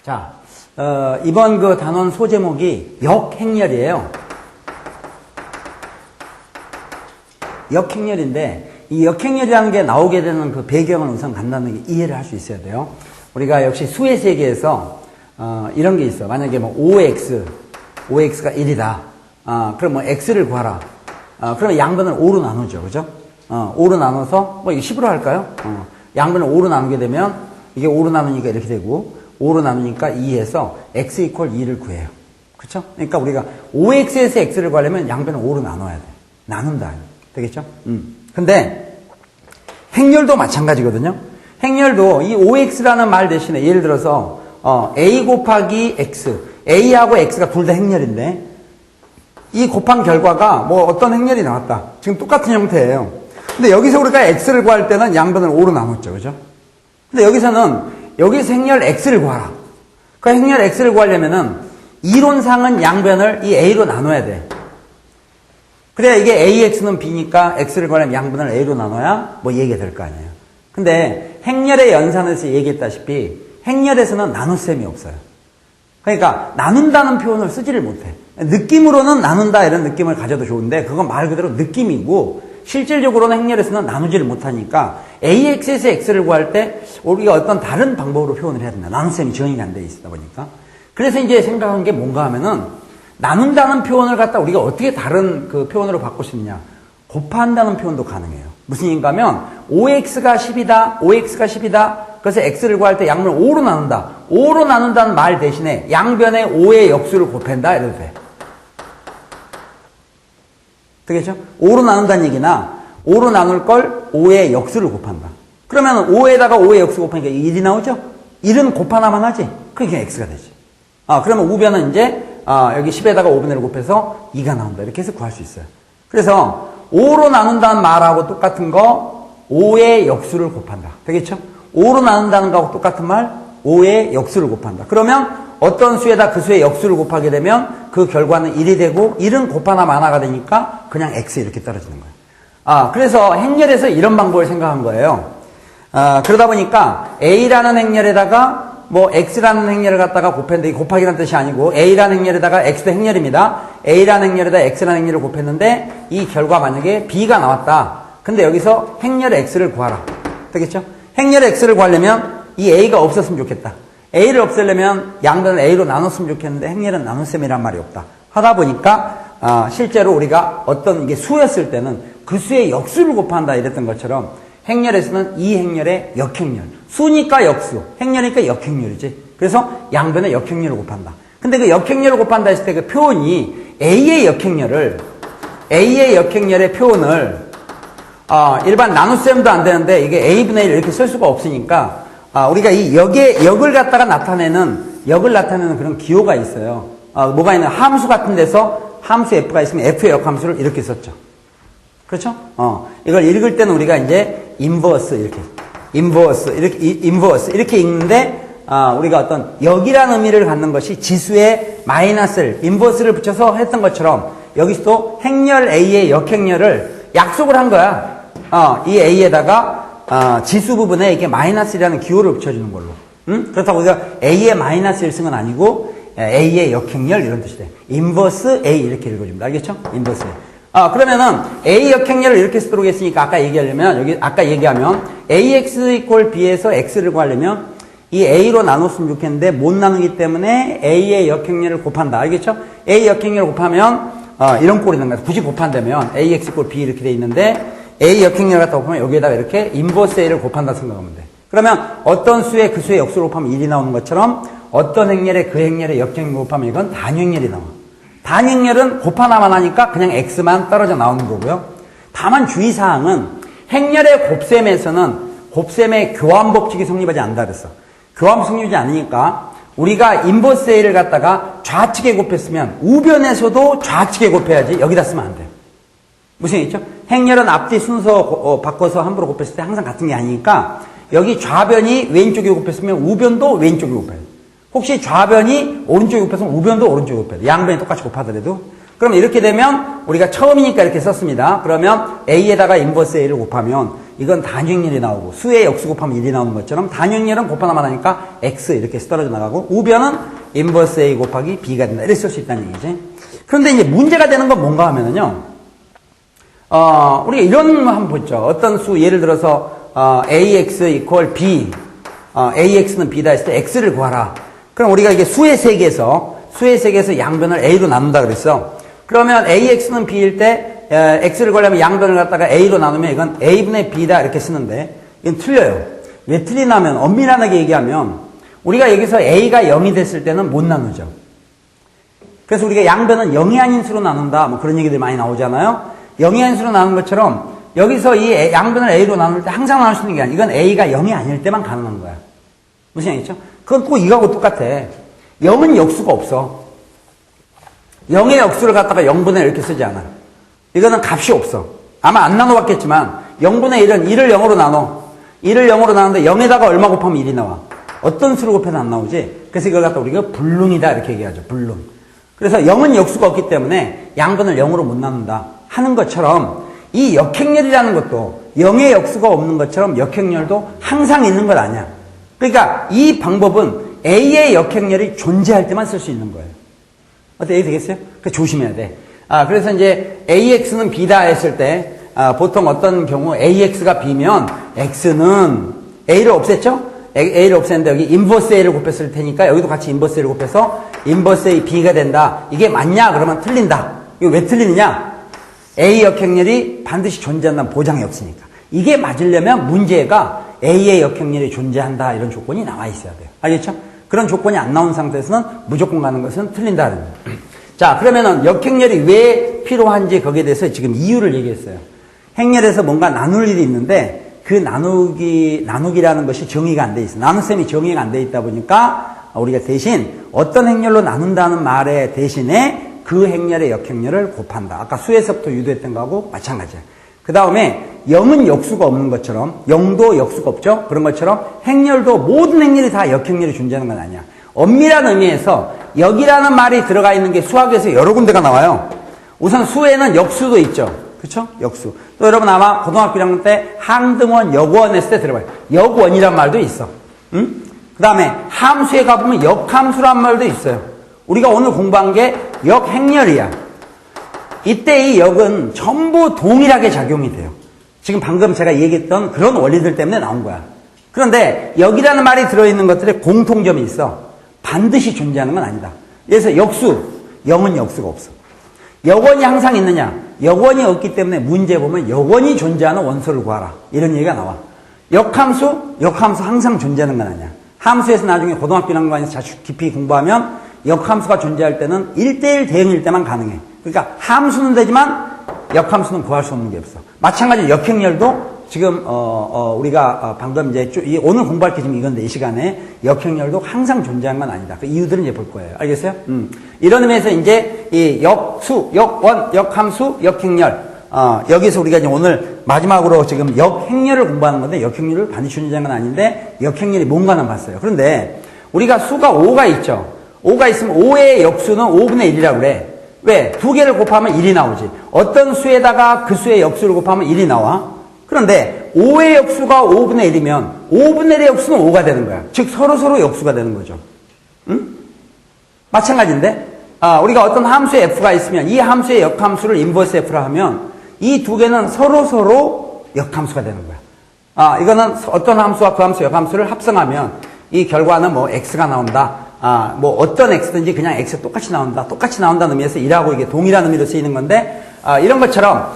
자, 이번 그 단원 소제목이 역행렬이에요. 역행렬인데, 이 역행렬이라는 게 나오게 되는 그 배경을 우선 간단하게 이해를 할 수 있어야 돼요. 우리가 역시 수의 세계에서, 이런 게 있어. 만약에 뭐 5x가 1이다. 그럼 뭐 x를 구하라. 그러면 양변을 5로 나누죠. 그죠? 5로 나눠서, 뭐 이거 10으로 할까요? 양변을 5로 나누게 되면, 이게 5로 나누니까 이렇게 되고, 5로 나누니까 2에서 x 이퀄 2를 구해요. 그쵸? 그러니까 우리가 5x에서 x를 구하려면 양변을 5로 나눠야 돼. 나눈다. 되겠죠? 근데, 행렬도 마찬가지거든요? 행렬도 이 5x라는 말 대신에 예를 들어서, a 곱하기 x, a하고 x가 둘 다 행렬인데, 이 곱한 결과가 뭐 어떤 행렬이 나왔다. 지금 똑같은 형태예요. 근데 여기서 우리가 x를 구할 때는 양변을 5로 나눴죠. 그죠? 근데 여기서 행렬 x를 구하라. 그 행렬 x를 구하려면은 이론상은 양변을 이 a로 나눠야 돼. 그래야 이게 ax는 b니까 x를 구하려면 양변을 a로 나눠야 뭐 얘기가 될 거 아니에요. 근데 행렬의 연산에서 얘기했다시피 행렬에서는 나눗셈이 없어요. 그러니까 나눈다는 표현을 쓰지를 못해. 느낌으로는 나눈다 이런 느낌을 가져도 좋은데 그건 말 그대로 느낌이고 실질적으로는 행렬에서는 나누지를 못하니까 ax에서 x를 구할 때 우리가 어떤 다른 방법으로 표현을 해야 된다. 나눗셈이 지원이 안 돼 있다 보니까. 그래서 이제 생각한 게 뭔가 하면은 나눈다는 표현을 갖다 우리가 어떻게 다른 그 표현으로 바꿀 수 있느냐. 곱한다는 표현도 가능해요. 무슨 얘기인가 하면 5x가 10이다. 그래서 x를 구할 때 양변을 5로 나눈다. 5로 나눈다는 말 대신에 양변에 5의 역수를 곱한다 이래도 돼. 되겠죠? 5로 나눈다는 얘기나 5로 나눌 걸 5의 역수를 곱한다. 그러면 5에다가 5의 역수 곱하니까 1이 나오죠? 1은 곱하나만 하지? 그게 x가 되지. 그러면 우변은 이제 여기 10에다가 5분의 1을 곱해서 2가 나온다. 이렇게 해서 구할 수 있어요. 그래서 5로 나눈다는 말하고 똑같은 거 5의 역수를 곱한다. 되겠죠? 5로 나눈다는 거하고 똑같은 말 5의 역수를 곱한다. 그러면 어떤 수에다 그 수의 역수를 곱하게 되면 그 결과는 1이 되고 1은 곱하나 마나가 되니까 그냥 x 이렇게 떨어지는 거예요. 그래서 행렬에서 이런 방법을 생각한 거예요. 그러다 보니까 a라는 행렬에다가 뭐 x라는 행렬을 갖다가 곱했는데 곱하기라는 뜻이 아니고 a라는 행렬에다가 x도 행렬입니다. a라는 행렬에다 x라는 행렬을 곱했는데 이 결과 만약에 b가 나왔다. 근데 여기서 행렬의 x를 구하라. 되겠죠? 행렬의 x를 구하려면 이 a가 없었으면 좋겠다. a를 없애려면 양변을 a로 나눴으면 좋겠는데 행렬은 나눗셈이란 말이 없다. 하다 보니까 실제로 우리가 어떤 이게 수였을 때는 그 수의 역수를 곱한다 이랬던 것처럼 행렬에서는 이 행렬의 역행렬. 수니까 역수, 행렬이니까 역행렬이지. 그래서 양변의 역행렬을 곱한다. 근데 그 역행렬을 곱한다 했을 때 그 표현이 A의 역행렬의 표현을 일반 나눗셈도 안 되는데 이게 A분의 1 이렇게 쓸 수가 없으니까 우리가 이 역을 갖다가 나타내는 그런 기호가 있어요. 뭐가 있는 함수 같은 데서 함수 F가 있으면 F의 역함수를 이렇게 썼죠. 그렇죠? 이걸 읽을 때는 우리가 이제 인버스 이렇게 읽는데 우리가 어떤 역이라는 의미를 갖는 것이 지수에 마이너스를 인버스를 붙여서 했던 것처럼 여기서도 행렬 A의 역행렬을 약속을 한 거야. 이 A에다가 지수 부분에 이렇게 마이너스라는 기호를 붙여주는 걸로. 그렇다고 우리가 A의 마이너스 1승은 아니고 A의 역행렬 이런 뜻이 돼. 인버스 A 이렇게 읽어줍니다. 알겠죠? 인버스 A. 그러면은 A 역행렬을 이렇게 쓰도록 했으니까 아까 얘기하면 AX 이퀄 B에서 X를 구하려면 이 A로 나눴으면 좋겠는데 못 나누기 때문에 A의 역행렬을 곱한다. 알겠죠? A 역행렬을 곱하면 이런 꼴이 나는 거야. 굳이 곱한다면 AX 이퀄 B 이렇게 돼 있는데 A 역행렬을 갖다 곱하면 여기에다가 이렇게 인버스 A를 곱한다 생각하면 돼. 그러면 어떤 수에 그 수의 역수를 곱하면 1이 나오는 것처럼 어떤 행렬에 그 행렬의 역행렬을 곱하면 이건 단행렬이 나와. 단행렬은 곱하나만 하니까 그냥 x만 떨어져 나오는 거고요. 다만 주의사항은 행렬의 곱셈에서는 곱셈의 교환 법칙이 성립하지 않는다 그랬어. 교환 성립하지 않으니까 우리가 인버스 A를 갖다가 좌측에 곱했으면 우변에서도 좌측에 곱해야지 여기다 쓰면 안 돼요. 무슨 얘기죠? 행렬은 앞뒤 순서 바꿔서 함부로 곱했을 때 항상 같은 게 아니니까 여기 좌변이 왼쪽에 곱했으면 우변도 왼쪽에 곱해야 돼. 혹시 좌변이 오른쪽에 곱해서 우변도 오른쪽에 곱해야 돼. 양변이 똑같이 곱하더라도. 그럼 이렇게 되면 우리가 처음이니까 이렇게 썼습니다. 그러면 A에다가 인버스 A를 곱하면 이건 단위행렬이 나오고 수의 역수 곱하면 1이 나오는 것처럼 단위행렬은 곱하나만 하니까 x 이렇게 떨어져 나가고 우변은 인버스 a 곱하기 b가 된다. 이렇게 쓸 수 있다는 얘기지. 그런데 이제 문제가 되는 건 뭔가 하면은요. 우리가 이런 거 한번 보죠. 어떤 수 예를 들어서 ax equal b ax는 b다 했을 때 x를 구하라. 그럼 우리가 이게 수의 세계에서 양변을 a로 나눈다 그랬어. 그러면 ax는 b일 때 x를 구하려면 양변을 갖다가 a로 나누면 이건 a분의 b다 이렇게 쓰는데 이건 틀려요. 왜 틀리냐면 엄밀하게 얘기하면 우리가 여기서 a가 0이 됐을 때는 못 나누죠. 그래서 우리가 양변은 0이 아닌 수로 나눈다 뭐 그런 얘기들이 많이 나오잖아요. 0이 아닌 수로 나누는 것처럼 여기서 이 양변을 a로 나눌 때 항상 나눌 수 있는 게 아니야. 이건 a가 0이 아닐 때만 가능한 거야. 무슨 얘기죠? 그건 꼭 이거하고 똑같아. 0은 역수가 없어. 0의 역수를 갖다가 0분의 1 이렇게 쓰지 않아. 이거는 값이 없어. 아마 안 나눠봤겠지만 0분의 1은 1을 0으로 나눠. 1을 0으로 나누는데 0에다가 얼마 곱하면 1이 나와. 어떤 수를 곱해도 안 나오지. 그래서 이걸 갖다 우리가 불능이다 이렇게 얘기하죠. 불능. 그래서 0은 역수가 없기 때문에 양변을 0으로 못 나눈다 하는 것처럼 이 역행렬이라는 것도 0의 역수가 없는 것처럼 역행렬도 항상 있는 것 아니야. 그러니까 이 방법은 A의 역행렬이 존재할 때만 쓸 수 있는 거예요. 어때? 되겠어요? 그 조심해야 돼. 그래서 이제 AX는 B다 했을 때, 보통 어떤 경우 AX가 B면 X는 A를 없앴죠? A를 없앴는데 여기 인버스 A를 곱했을 테니까 여기도 같이 인버스 A를 곱해서 인버스 A B가 된다. 이게 맞냐? 그러면 틀린다. 이거 왜 틀리느냐? A 역행렬이 반드시 존재한다는 보장이 없으니까. 이게 맞으려면 문제가 A의 역행렬이 존재한다 이런 조건이 나와 있어야 돼요. 알겠죠? 그런 조건이 안 나온 상태에서는 무조건 가는 것은 틀린다는 거예요. 자, 그러면은 역행렬이 왜 필요한지 거기에 대해서 지금 이유를 얘기했어요. 행렬에서 뭔가 나눌 일이 있는데 그 나누기라는 것이 정의가 안 돼 있어. 나눗셈이 정의가 안 돼 있다 보니까 우리가 대신 어떤 행렬로 나눈다는 말에 대신에 그 행렬의 역행렬을 곱한다. 아까 수에서부터 유도했던 거하고 마찬가지야. 그 다음에 0은 역수가 없는 것처럼 0도 역수가 없죠. 그런 것처럼 행렬도 모든 행렬이 다 역행렬이 존재하는 건 아니야. 엄밀한 의미에서 역이라는 말이 들어가 있는 게 수학에서 여러 군데가 나와요. 우선 수에는 역수도 있죠. 그렇죠? 역수. 또 여러분 아마 고등학교 1학년 때 항등원, 역원 했을 때 들어봐요. 역원이란 말도 있어. 응? 그 다음에 함수에 가보면 역함수란 말도 있어요. 우리가 오늘 공부한 게 역행렬이야. 이때 이 역은 전부 동일하게 작용이 돼요. 지금 방금 제가 얘기했던 그런 원리들 때문에 나온 거야. 그런데 역이라는 말이 들어있는 것들에 공통점이 있어. 반드시 존재하는 건 아니다. 그래서 역수, 0은 역수가 없어. 역원이 항상 있느냐? 역원이 없기 때문에 문제 보면 역원이 존재하는 원소를 구하라. 이런 얘기가 나와. 역함수 항상 존재하는 건 아니야. 함수에서 나중에 고등학교 1학년에서 깊이 공부하면 역함수가 존재할 때는 1대1 대응일 때만 가능해. 그러니까 함수는 되지만 역함수는 구할 수 없는 게 없어. 마찬가지로 역행렬도 지금 우리가 방금 이제 오늘 공부할 게 지금 이건데 이 시간에 역행렬도 항상 존재하는 건 아니다. 그 이유들은 이제 볼 거예요. 알겠어요? 이런 의미에서 이제 이 역수, 역원, 역함수, 역행렬 여기서 우리가 이제 오늘 마지막으로 지금 역행렬을 공부하는 건데 역행렬을 반드시 존재하는 건 아닌데 역행렬이 뭔가는 봤어요. 그런데 우리가 수가 5가 있죠. 5가 있으면 5의 역수는 5분의 1이라고 그래. 왜? 두 개를 곱하면 1이 나오지. 어떤 수에다가 그 수의 역수를 곱하면 1이 나와. 그런데 5의 역수가 5분의 1이면 5분의 1의 역수는 5가 되는 거야. 즉 서로서로 역수가 되는 거죠. 응? 마찬가지인데 우리가 어떤 함수의 f가 있으면 이 함수의 역함수를 인버스 f라 하면 이 두 개는 서로서로 역함수가 되는 거야. 이거는 어떤 함수와 그 함수 역함수를 합성하면 이 결과는 뭐 x가 나온다. 뭐 어떤 x든지 그냥 x 똑같이 나온다. 똑같이 나온다는 의미에서 1하고 이게 동일한 의미로 쓰이는 건데 이런 것처럼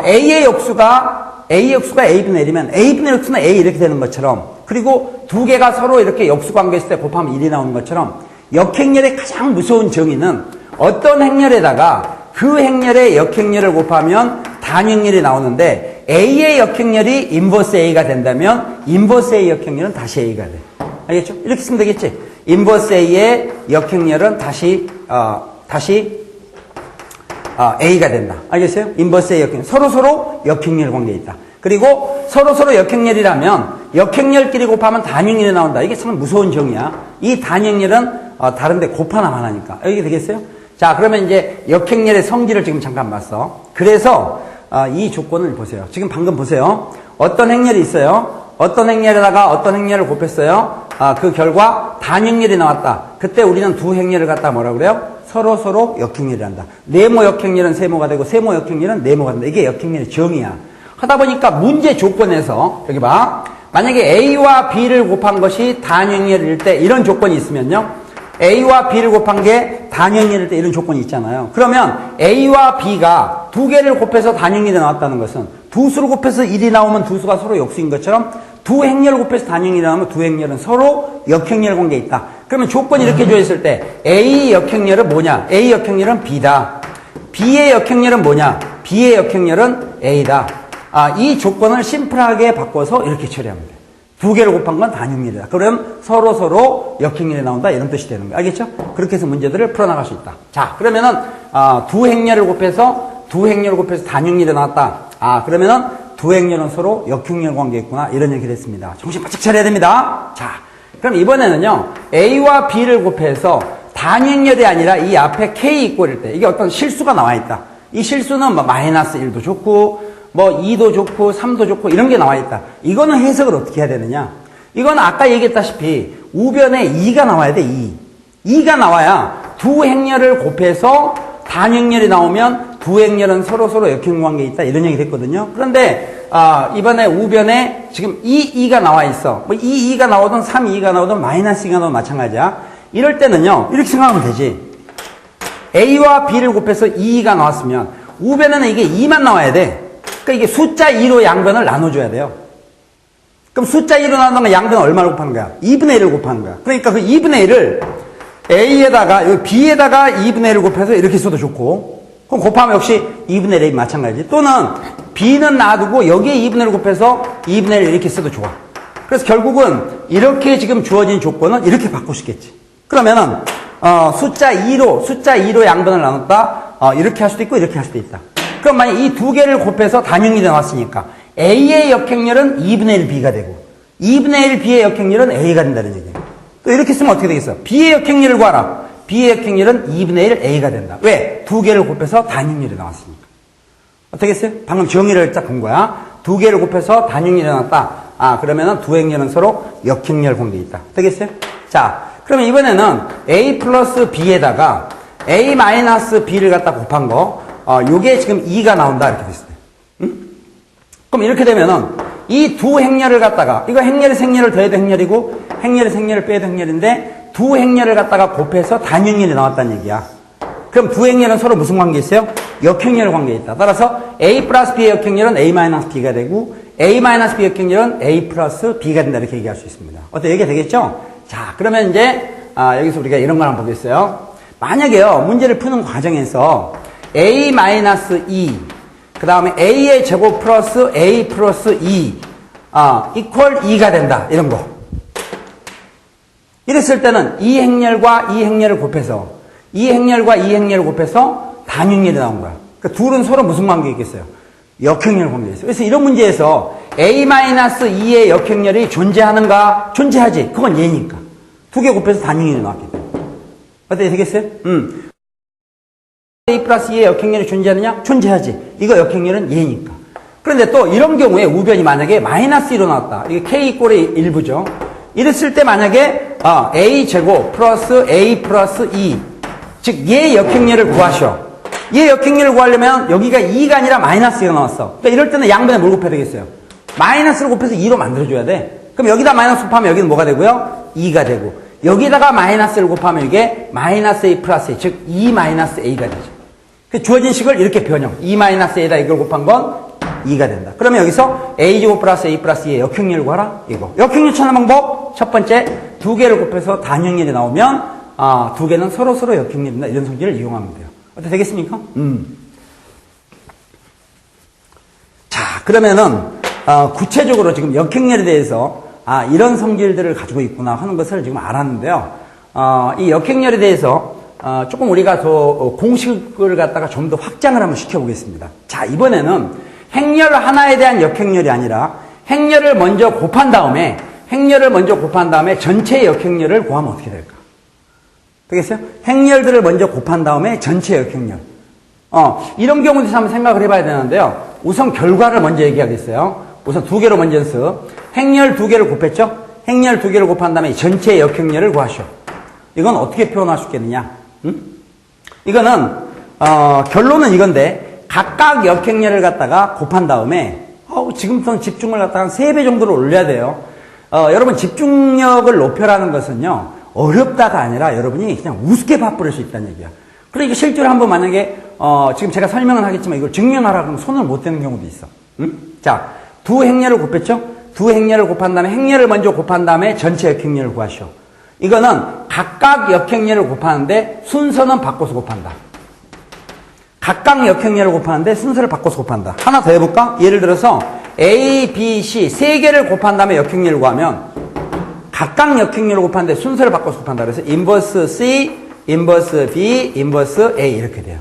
a의 역수가 a분의 1이면 a분의 역수는 a 이렇게 되는 것처럼 그리고 두 개가 서로 이렇게 역수 관계했을 때 곱하면 1이 나오는 것처럼 역행렬의 가장 무서운 정의는 어떤 행렬에다가 그 행렬의 역행렬을 곱하면 단행렬이 나오는데 a의 역행렬이 인버스 a가 된다면 인버스 a 역행렬은 다시 a가 돼. 알겠죠? 이렇게 쓰면 되겠지? 인버스 a의 역행렬은 다시 a가 된다. 알겠어요? 인버스 a 역행렬. 서로서로 역행렬 관계에 있다. 그리고 서로서로 역행렬이라면 역행렬끼리 곱하면 단행렬이 나온다. 이게 참 무서운 정의야. 이 단행렬은 다른데 곱하나만 하니까. 이게 되겠어요? 자, 그러면 이제 역행렬의 성질을 지금 잠깐 봤어. 그래서 이 조건을 보세요. 지금 방금 보세요. 어떤 행렬이 있어요. 어떤 행렬에다가 어떤 행렬을 곱했어요. 그 결과 단행렬이 나왔다. 그때 우리는 두 행렬을 갖다 뭐라 그래요? 서로 역행렬이란다. 네모 역행렬은 세모가 되고 세모 역행렬은 네모가 된다. 이게 역행렬의 정의야. 하다 보니까 문제 조건에서 여기 봐. 만약에 A와 B를 곱한 것이 단행렬일 때 이런 조건이 있으면요. A와 B를 곱한 게 단행렬일 때 이런 조건이 있잖아요. 그러면 A와 B가 두 개를 곱해서 단행렬이 나왔다는 것은 두 수를 곱해서 1이 나오면 두 수가 서로 역수인 것처럼 두 행렬을 곱해서 단행렬이 나오면 두 행렬은 서로 역행렬 관계에 있다. 그러면 조건이 이렇게 주어졌을 때 A 역행렬은 뭐냐? A 역행렬은 B다. B의 역행렬은 뭐냐? B의 역행렬은 A다. 이 조건을 심플하게 바꿔서 이렇게 처리합니다. 두 개를 곱한 건 단행렬이다. 그러면 서로 역행렬이 나온다. 이런 뜻이 되는 거예요. 알겠죠? 그렇게 해서 문제들을 풀어나갈 수 있다. 자, 그러면은 두 행렬을 곱해서 단행렬이 나왔다. 그러면은 두 행렬은 서로 역행렬 관계에 있구나. 이런 얘기를 했습니다. 정신 바짝 차려야 됩니다. 자, 그럼 이번에는요. A와 B를 곱해서 단행렬이 아니라 이 앞에 K 이꼴일 때 이게 어떤 실수가 나와 있다. 이 실수는 뭐 마이너스 1도 좋고 뭐 2도 좋고 3도 좋고 이런 게 나와 있다. 이거는 해석을 어떻게 해야 되느냐? 이건 아까 얘기했다시피 우변에 2가 나와야 돼. 2가 나와야 두 행렬을 곱해서 단행렬이 나오면 두 행렬은 서로 역행 관계에 있다. 이런 얘기 됐거든요. 그런데 이번에 우변에 지금 2가 나와 있어. 뭐 2가 나오든 3, 2가 나오든 마이너스 2가 나오든 마찬가지야. 이럴 때는요. 이렇게 생각하면 되지. A와 B를 곱해서 2가 나왔으면 우변에는 이게 2만 나와야 돼. 그러니까 이게 숫자 2로 양변을 나눠줘야 돼요. 그럼 숫자 2로 나누는 양변은 얼마를 곱하는 거야? 2분의 1을 곱하는 거야. 그러니까 그 2분의 1을 A에다가, 여기 B에다가 2분의 1을 곱해서 이렇게 써도 좋고, 그럼 곱하면 역시 2분의 1이 마찬가지지. 또는 B는 놔두고 여기에 2분의 1을 곱해서 2분의 1 이렇게 써도 좋아. 그래서 결국은 이렇게 지금 주어진 조건은 이렇게 바꿀 수 있겠지. 그러면은, 숫자 2로 양변을 나눴다, 이렇게 할 수도 있고 이렇게 할 수도 있다. 그럼 만약 이 두 개를 곱해서 단형이 나왔으니까 A의 역행렬은 2분의 1 B가 되고 2분의 1 B의 역행렬은 A가 된다는 얘기예요. 또 이렇게 쓰면 어떻게 되겠어? B의 역행렬을 구하라. B의 역행렬은 2분의 1 A가 된다. 왜? 두 개를 곱해서 단형렬이 나왔으니까. 어떻게 했어요? 방금 정의를 딱 본 거야. 두 개를 곱해서 단형렬이 나왔다. 그러면은 두 행렬은 서로 역행렬 관계에 있다. 어떻게 했어요? 자, 그러면 이번에는 A 플러스 B에다가 A 마이너스 B를 갖다 곱한 거 요게 지금 2가 나온다. 이렇게 됐어요. 응? 그럼 이렇게 되면은 이 두 행렬을 갖다가 이거 행렬에서 행렬을 더해도 행렬이고 행렬에서 행렬을 빼도 행렬인데 두 행렬을 갖다가 곱해서 단행렬이 나왔다는 얘기야. 그럼 두 행렬은 서로 무슨 관계에 있어요? 역행렬 관계에 있다. 따라서 A 플러스 B의 역행렬은 A 마이너스 B가 되고 A 마이너스 B 역행렬은 A 플러스 B가 된다. 이렇게 얘기할 수 있습니다. 어때? 얘기가 되겠죠? 자, 그러면 이제 여기서 우리가 이런 걸 한번 보겠어요. 만약에요, 문제를 푸는 과정에서 A-2 그 다음에 A의 제곱 플러스 A 플러스 2 이퀄 2가 된다. 이런 거. 이랬을 때는 이 행렬과 이 행렬을 곱해서 이 행렬과 이 행렬을 곱해서 단행렬이 나온 거야. 그러니까 둘은 서로 무슨 관계에 있겠어요? 역행렬 관계에 있어요. 그래서 이런 문제에서 A-2의 역행렬이 존재하는가? 존재하지. 그건 얘니까. 두 개 곱해서 단행렬이 나왔기 때문에. 어떻게 되겠어요? A 플러스 2의 역행렬이 존재하느냐? 존재하지. 이거 역행렬은 얘니까. 그런데 또 이런 경우에 우변이 만약에 마이너스 1로 나왔다. 이게 K 이꼴의 일부죠. 이랬을 때 만약에 A 제곱 플러스 A 플러스 2 즉 얘 역행렬을 구하셔. 얘 역행렬을 구하려면 여기가 2가 아니라 마이너스 2가 나왔어. 그러니까 이럴 때는 양변에 뭘 곱해야 되겠어요? 마이너스를 곱해서 2로 만들어줘야 돼. 그럼 여기다 마이너스 곱하면 여기는 뭐가 되고요? 2가 되고 여기다가 마이너스를 곱하면 이게 마이너스 A 플러스 A 즉 2 마이너스 A가 되죠. 그 주어진 식을 이렇게 변형 2 마이너스 A다 이걸 곱한 건 2가 된다. 그러면 여기서 A 제곱 플러스 A 플러스 2의 역행렬을 구하라. 이거 역행렬 찾는 방법 첫 번째 두 개를 곱해서 단행렬이 나오면 두 개는 서로 역행렬이다. 이런 성질을 이용하면 돼요. 어떻게 되겠습니까? 자, 그러면은 구체적으로 지금 역행렬에 대해서 이런 성질들을 가지고 있구나 하는 것을 지금 알았는데요. 이 역행렬에 대해서 조금 우리가 더 공식을 갖다가 좀 더 확장을 한번 시켜보겠습니다. 자, 이번에는 행렬 하나에 대한 역행렬이 아니라 행렬을 먼저 곱한 다음에 전체 역행렬을 구하면 어떻게 될까? 되겠어요? 행렬들을 먼저 곱한 다음에 전체 역행렬. 이런 경우도 한번 생각을 해봐야 되는데요. 우선 결과를 먼저 얘기하겠어요. 우선 두 개로 먼저 연습. 행렬 두 개를 곱했죠? 행렬 두 개를 곱한 다음에 전체 역행렬을 구하시오. 이건 어떻게 표현할 수 있겠느냐? 응? 이거는 결론은 이건데 각각 역행렬을 갖다가 곱한 다음에 지금부터는 집중을 갖다가 3배 정도로 올려야 돼요. 여러분 집중력을 높여라는 것은요 어렵다가 아니라 여러분이 그냥 우습게 바꾸릴 수 있다는 얘기야. 그러니까 실제로 한번 만약에 지금 제가 설명은 하겠지만 이걸 증명하라 그러면 손을 못 대는 경우도 있어. 응? 자, 두 행렬을 곱했죠? 두 행렬을 곱한 다음에 행렬을 먼저 곱한 다음에 전체 역행렬을 구하시오. 이거는 각각 역행렬을 곱하는데 순서는 바꿔서 곱한다. 각각 역행렬을 곱하는데 순서를 바꿔서 곱한다. 하나 더 해볼까? 예를 들어서 A, B, C 세 개를 곱한 다음에 역행렬을 구하면 각각 역행렬을 곱하는데 순서를 바꿔서 곱한다. 그래서 인버스 C, 인버스 B, 인버스 A 이렇게 돼요.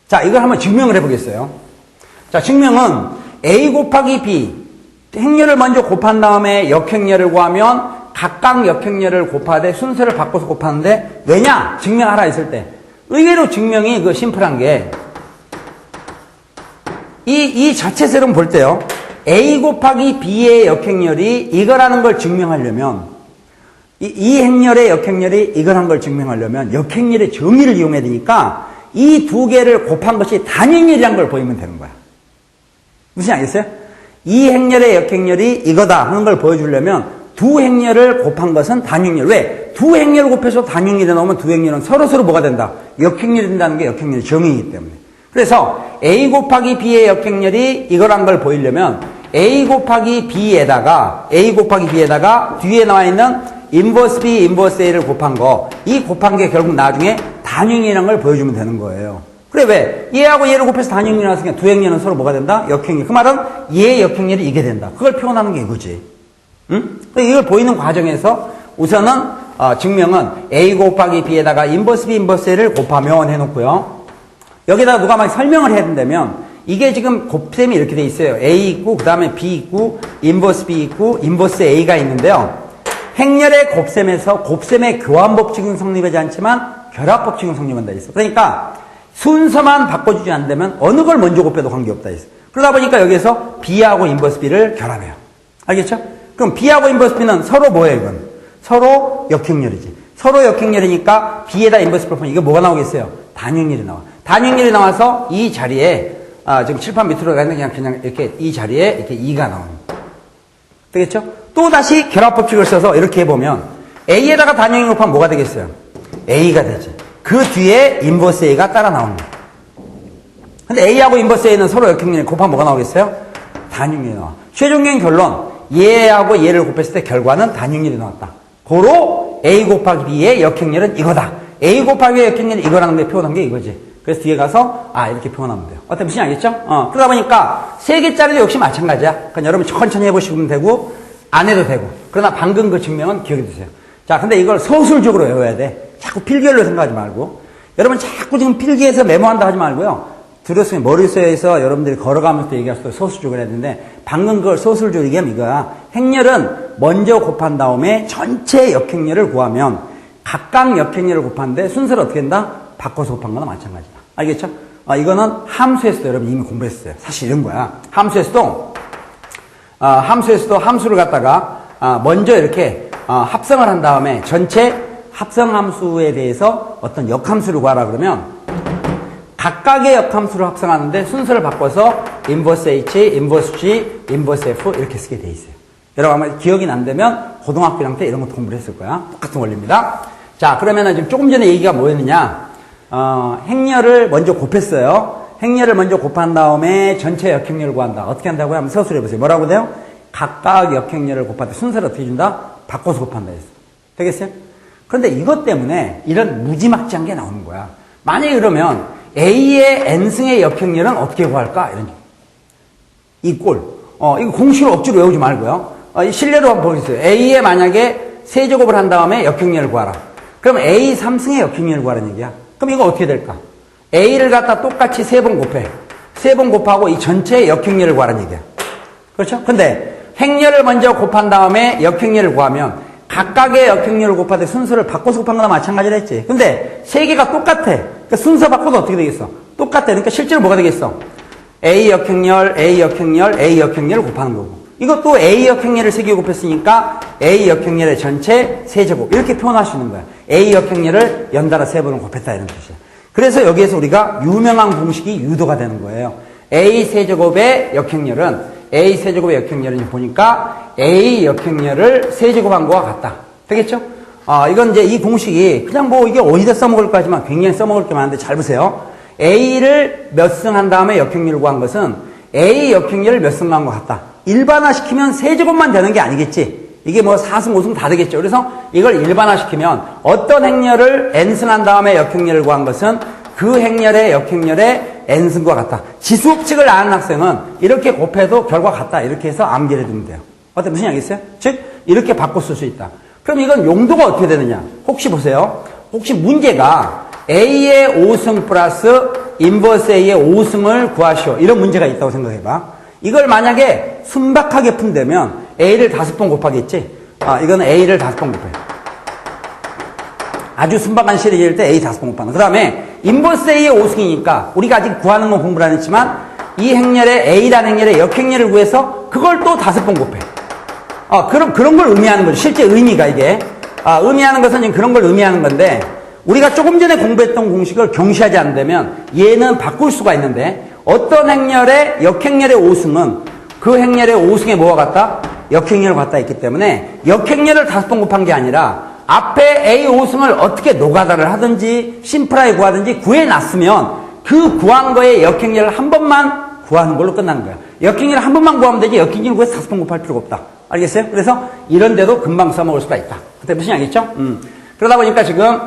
자, 이걸 한번 증명을 해보겠어요. 자, 증명은 A 곱하기 B 행렬을 먼저 곱한 다음에 역행렬을 구하면 각각 역행렬을 곱하되 순서를 바꿔서 곱하는데 왜냐? 증명하라 했을 때 의외로 증명이 그 심플한 게 이 자체세로 볼 때요. A 곱하기 B의 역행렬이 이거라는 걸 증명하려면 이 행렬의 역행렬이 이거라는 걸 증명하려면 역행렬의 정의를 이용해야 되니까 이 두 개를 곱한 것이 단행렬이라는 걸 보이면 되는 거야. 무슨 알겠어요? 이 행렬의 역행렬이 이거다 하는 걸 보여주려면 두 행렬을 곱한 것은 단행렬. 왜? 두 행렬을 곱해서 단행렬이 나오면 두 행렬은 서로서로 뭐가 된다? 역행렬이 된다는 게 역행렬의 정의이기 때문에. 그래서 A 곱하기 B의 역행렬이 이거란 걸 보이려면 A 곱하기 B에다가 뒤에 나와 있는 인버스 B, 인버스 A를 곱한 거, 이 곱한 게 결국 나중에 단행렬이라는 걸 보여주면 되는 거예요. 그래, 왜? 얘하고 얘를 곱해서 단행렬이 나왔으니까 두 행렬은 서로 뭐가 된다? 역행렬. 그 말은 얘의 역행렬이 이게 된다. 그걸 표현하는 게 이거지. 응? 이걸 보이는 과정에서 우선은 증명은 A 곱하기 B에다가 인버스 B, 인버스 A를 곱하면 해놓고요. 여기다가 누가 막 설명을 해야 된다면 이게 지금 곱셈이 이렇게 돼 있어요. A 있고 그 다음에 B 있고 인버스 B 있고 인버스 A가 있는데요. 행렬의 곱셈에서 곱셈의 교환법칙은 성립하지 않지만 결합법칙은 성립한다 있어. 그러니까 순서만 바꿔주지 않는다면 어느 걸 먼저 곱해도 관계없다 있어. 그러다 보니까 여기서 B하고 인버스 B를 결합해요. 알겠죠? 그럼 B하고 인버스 B는 서로 뭐예요, 이건? 서로 역행렬이지. 서로 역행렬이니까 B에다 인버스 B를 보면 이거 뭐가 나오겠어요? 단행렬이 나와. 단행렬이 나와서 이 자리에, 지금 칠판 밑으로 가는 그냥 이렇게 이 자리에 이렇게 2가 나오는 거예요. 되겠죠? 또 다시 결합법칙을 써서 이렇게 해보면 A에다가 단행이 곱하면 뭐가 되겠어요? A가 되지. 그 뒤에 인버스 A가 따라 나오는 거예요. 근데 A하고 인버스 A는 서로 역행렬이 곱하면 뭐가 나오겠어요? 단행렬이 나와. 최종적인 결론, 얘하고 얘를 곱했을 때 결과는 단행렬이 나왔다. 고로 A 곱하기 B의 역행렬은 이거다. A 곱하기 B의 역행렬이 이거라는 게 표현한 게 이거지. 그래서 뒤에 가서 이렇게 표현하면 돼요. 어때? 무슨 알겠죠? 그러다 보니까 3개짜리도 역시 마찬가지야. 그러니까 여러분 천천히 해보시면 되고 안 해도 되고. 그러나 방금 그 증명은 기억해 두세요. 자, 근데 이걸 서술적으로 외워야 돼. 자꾸 필기열로 생각하지 말고. 여러분 자꾸 지금 필기해서 메모한다 하지 말고요. 들었으면 머릿속에서 여러분들이 걸어가면서 얘기할 때 서술적으로 해야 되는데 방금 그걸 서술적으로 얘기하면 이거야. 행렬은 먼저 곱한 다음에 전체 역행렬을 구하면 각각 역행렬을 곱하는데 순서를 어떻게 한다? 바꿔서 곱한 거나 마찬가지다. 알겠죠? 이거는 함수에서도 여러분 이미 공부했어요. 사실 이런 거야. 함수에서도 함수를 갖다가 먼저 이렇게 합성을 한 다음에 전체 합성함수에 대해서 어떤 역함수를 구하라 그러면 각각의 역함수를 합성하는데 순서를 바꿔서 인버스 H, 인버스 G, 인버스 F 이렇게 쓰게 돼 있어요. 여러분 아마 기억이 안 되면 고등학교 때 이런 것도 공부를 했을 거야. 똑같은 원리입니다. 자, 그러면은 지금 조금 전에 얘기가 뭐였느냐? 행렬을 먼저 곱했어요. 행렬을 먼저 곱한 다음에 전체 역행렬을 구한다. 어떻게 한다고요? 한번 서술해 보세요. 뭐라고 돼요? 각각 역행렬을 곱할 때 순서를 어떻게 준다? 바꿔서 곱한다 했어. 되겠어요? 그런데 이것 때문에 이런 무지막지한 게 나오는 거야. 만약에 그러면 A의 n승의 역행렬은 어떻게 구할까? 이런 이 꼴. 이거 공식으로 억지로 외우지 말고요. 실례로 한번 보겠어요. A에 만약에 세제곱을 한 다음에 역행렬을 구하라. 그럼 A 3승의 역행렬을 구하라는 얘기야. 그럼 이거 어떻게 될까? A를 갖다 똑같이 3번 곱해. 3번 곱하고 이 전체의 역행렬을 구하라는 얘기야. 그렇죠? 근데 행렬을 먼저 곱한 다음에 역행렬을 구하면 각각의 역행렬을 곱하되 순서를 바꿔서 곱한 거나 마찬가지로 했지. 근데 3개가 똑같아. 그러니까 순서 바꿔도 어떻게 되겠어? 똑같아. 그러니까 실제로 뭐가 되겠어? A 역행렬, A 역행렬, A 역행렬을 곱하는 거고. 이것도 A 역행렬을 3개 곱했으니까 A 역행렬의 전체 세제곱. 이렇게 표현할 수 있는 거야. A 역행렬을 연달아 3번을 곱했다 이런 뜻이야. 그래서 여기에서 우리가 유명한 공식이 유도가 되는 거예요. A 세제곱의 역행렬은 A 세제곱의 역행렬은 보니까 A 역행렬을 세제곱한 거와 같다. 되겠죠? 이건 이제 이 공식이 그냥 뭐 이게 어디다 써먹을 거지만 굉장히 써먹을 게 많은데 잘 보세요. A를 몇 승 한 다음에 역행렬을 구한 것은 A 역행렬을 몇 승 한 것 같다. 일반화시키면 세제곱만 되는 게 아니겠지. 이게 뭐 4승, 5승 다 되겠죠. 그래서 이걸 일반화시키면 어떤 행렬을 n승 한 다음에 역행렬을 구한 것은 그 행렬의 역행렬의 n승과 같다. 지수법칙을 아는 학생은 이렇게 곱해도 결과 같다. 이렇게 해서 암기를 해두면 돼요. 무슨 얘기겠어요? 즉 이렇게 바꿔 쓸 수 있다. 그럼 이건 용도가 어떻게 되느냐? 혹시 보세요. 혹시 문제가 A의 5승 플러스 인버스 A의 5승을 구하시오. 이런 문제가 있다고 생각해봐. 이걸 만약에 순박하게 푼다면 A를 5번 곱하겠지? 이거는 A를 5번 곱해요. 아주 순박한 시리즈일 때 A 5번 곱하는. 그 다음에 인버스 A의 5승이니까 우리가 아직 구하는 건 공부를 안 했지만 이 행렬의 A라는 행렬의 역행렬을 구해서 그걸 또 5번 곱해. 그런 걸 의미하는 거죠. 실제 의미가 이게. 의미하는 것은 지금 그런 걸 의미하는 건데 우리가 조금 전에 공부했던 공식을 경시하지 않는다면 얘는 바꿀 수가 있는데 어떤 행렬의 역행렬의 5승은 그 행렬의 5승에 뭐가 같다? 역행렬을 갖다 있기 때문에 역행렬을 5번 곱한 게 아니라 앞에 A 5승을 어떻게 노가다를 하든지 심플하게 구하든지 구해놨으면 그 구한 거에 역행렬을 한 번만 구하는 걸로 끝나는 거야. 역행렬을 한 번만 구하면 되지 역행렬을 구해서 5번 곱할 필요가 없다. 알겠어요? 그래서 이런 데도 금방 써먹을 수가 있다. 그때 무슨 얘기겠죠? 그러다 보니까 지금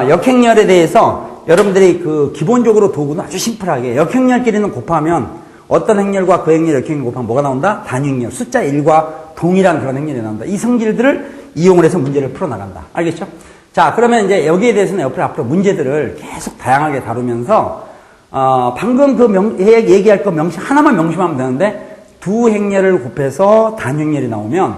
역행렬에 대해서 여러분들이 그 기본적으로 도구는 아주 심플하게 역행렬끼리는 곱하면 어떤 행렬과 그 행렬 역행렬 곱하면 뭐가 나온다? 단위행렬. 숫자 1과 동일한 그런 행렬이 나온다. 이 성질들을 이용을 해서 문제를 풀어나간다. 알겠죠? 자, 그러면 이제 여기에 대해서는 옆으로 앞으로 문제들을 계속 다양하게 다루면서 방금 그 얘기할 거 하나만 명심하면 되는데 두 행렬을 곱해서 단위행렬이 나오면